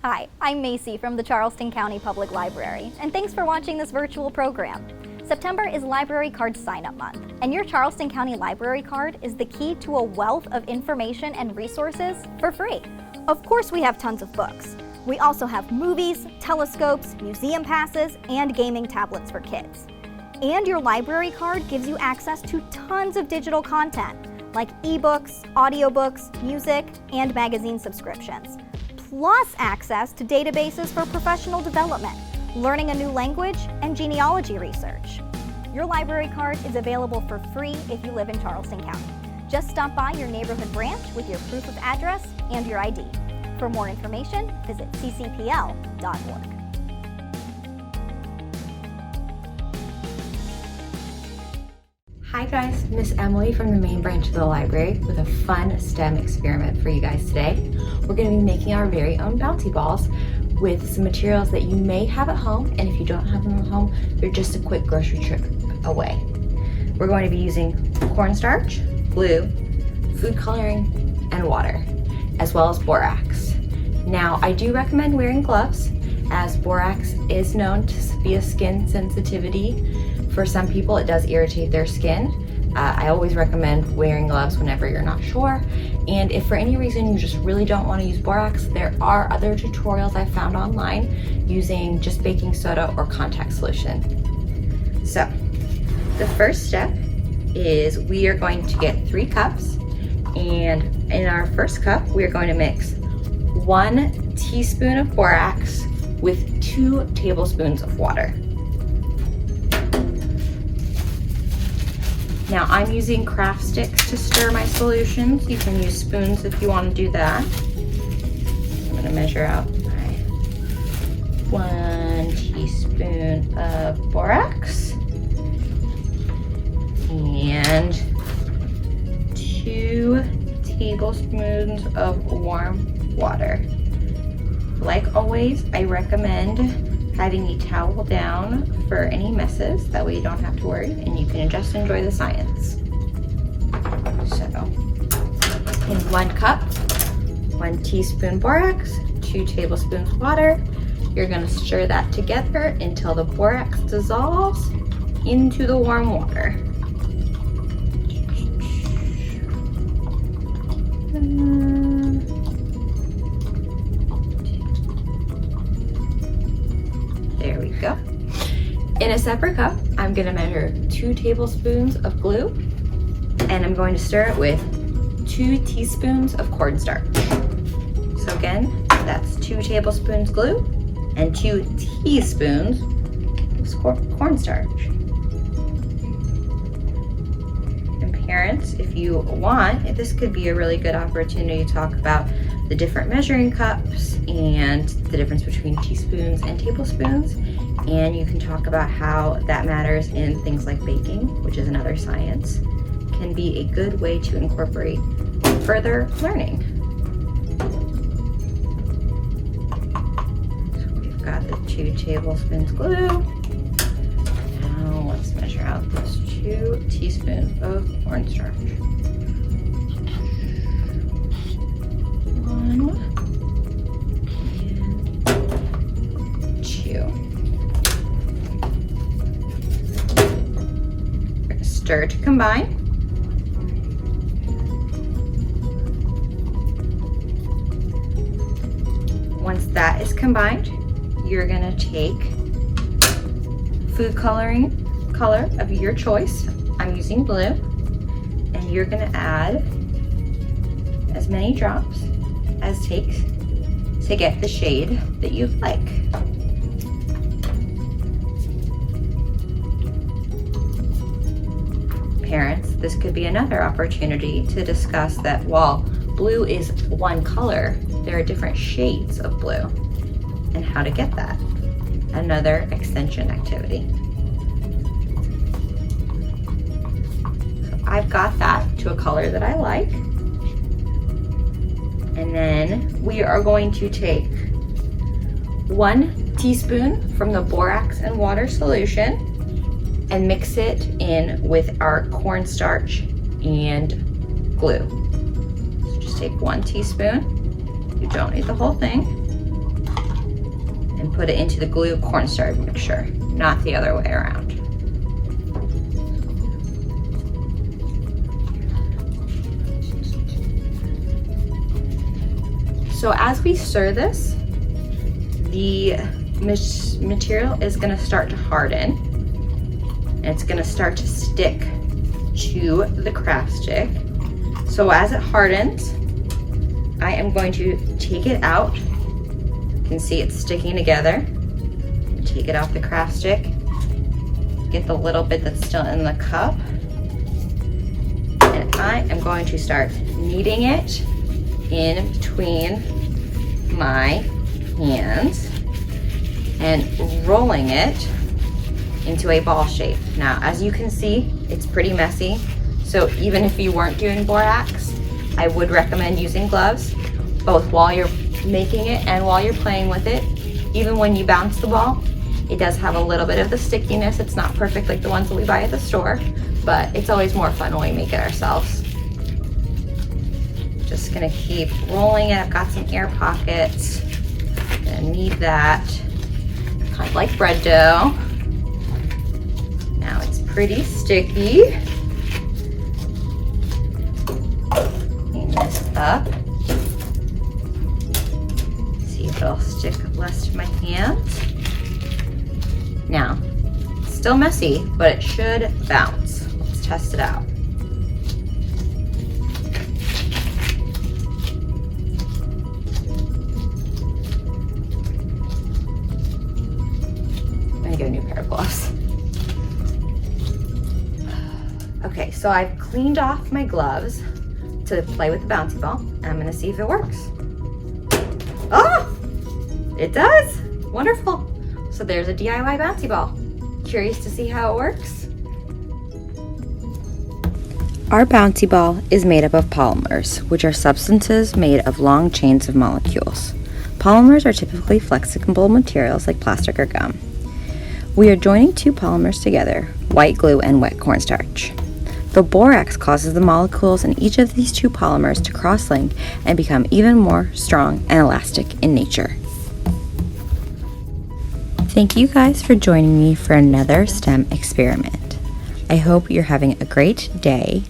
Hi, I'm Macy from the Charleston County Public Library, and thanks for watching this virtual program. September is Library Card Sign-Up Month, and your Charleston County Library card is the key to a wealth of information and resources for free. Of course, we have tons of books. We also have movies, telescopes, museum passes, and gaming tablets for kids. And your library card gives you access to tons of digital content, like ebooks, audiobooks, music, and magazine subscriptions, plus access to databases for professional development, learning a new language, and genealogy research. Your library card is available for free if you live in Charleston County. Just stop by your neighborhood branch with your proof of address and your ID. For more information, visit ccpl.org. Hi guys, Miss Emily from the main branch of the library with a fun STEM experiment for you guys today. We're going to be making our very own bouncy balls with some materials that you may have at home, and if you don't have them at home, they're just a quick grocery trip away. We're going to be using cornstarch, glue, food coloring, and water, as well as borax. Now, I do recommend wearing gloves, as borax is known to be a skin sensitivity. For some people, it does irritate their skin. I always recommend wearing gloves whenever you're not sure. And if for any reason you just really don't want to use borax, there are other tutorials I found online using just baking soda or contact solution. So, the first step is we are going to get 3 cups. And in our first cup, we are going to mix 1 teaspoon of borax with 2 tablespoons of water. Now I'm using craft sticks to stir my solutions. You can use spoons if you want to do that. I'm going to measure out my 1 teaspoon of borax and 2 tablespoons of warm water. Like always, I recommend having a towel down for any messes, that way you don't have to worry and you can just enjoy the science. So, in 1 cup, 1 teaspoon borax, 2 tablespoons water, you're going to stir that together until the borax dissolves into the warm water. There we go. In a separate cup, I'm going to measure 2 tablespoons of glue, and I'm going to stir it with 2 teaspoons of cornstarch. So again, that's 2 tablespoons glue and 2 teaspoons of cornstarch. And parents, if you want, this could be a really good opportunity to talk about the different measuring cups and the difference between teaspoons and tablespoons. And you can talk about how that matters in things like baking, which is another science, can be a good way to incorporate further learning. So we've got the 2 tablespoons glue. Now let's measure out those 2 teaspoons of cornstarch. 1 and 2. Stir to combine. Once that is combined, you're going to take food coloring color of your choice. I'm using blue, and you're going to add as many drops as takes to get the shade that you like. Parents, this could be another opportunity to discuss that while blue is one color, there are different shades of blue and how to get that. Another extension activity. So I've got that to a color that I like. And then we are going to take 1 teaspoon from the borax and water solution and mix it in with our cornstarch and glue. So just take 1 teaspoon. You don't need the whole thing. put it into the glue cornstarch mixture, not the other way around. So as we stir this, the material is going to start to harden, and it's going to start to stick to the craft stick. So as it hardens, I am going to take it out. You can see it's sticking together. Take it off the craft stick. Get the little bit that's still in the cup. And I am going to start kneading it in between my hands and rolling it into a ball shape. Now, as you can see, it's pretty messy. So even if you weren't doing borax, I would recommend using gloves, both while you're making it and while you're playing with it. Even when you bounce the ball, it does have a little bit of the stickiness. It's not perfect like the ones that we buy at the store, but it's always more fun when we make it ourselves. Just gonna keep rolling it. I've got some air pockets. Gonna knead that, kind of like bread dough. Now it's pretty sticky. Clean this up. See if it'll stick less to my hands. Now, it's still messy, but it should bounce. Let's test it out. I'm gonna get a new pair of gloves. Okay, so I've cleaned off my gloves to play with the bouncy ball, and I'm gonna see if it works. Oh, it does. Wonderful. So there's a DIY bouncy ball. Curious to see how it works? Our bouncy ball is made up of polymers, which are substances made of long chains of molecules. Polymers are typically flexible materials like plastic or gum. We are joining two polymers together, white glue and wet cornstarch. The borax causes the molecules in each of these two polymers to cross-link and become even more strong and elastic in nature. Thank you guys for joining me for another STEM experiment. I hope you're having a great day,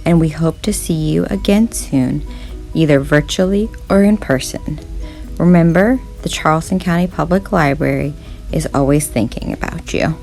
and we hope to see you again soon, either virtually or in person. Remember, the Charleston County Public Library is always thinking about you.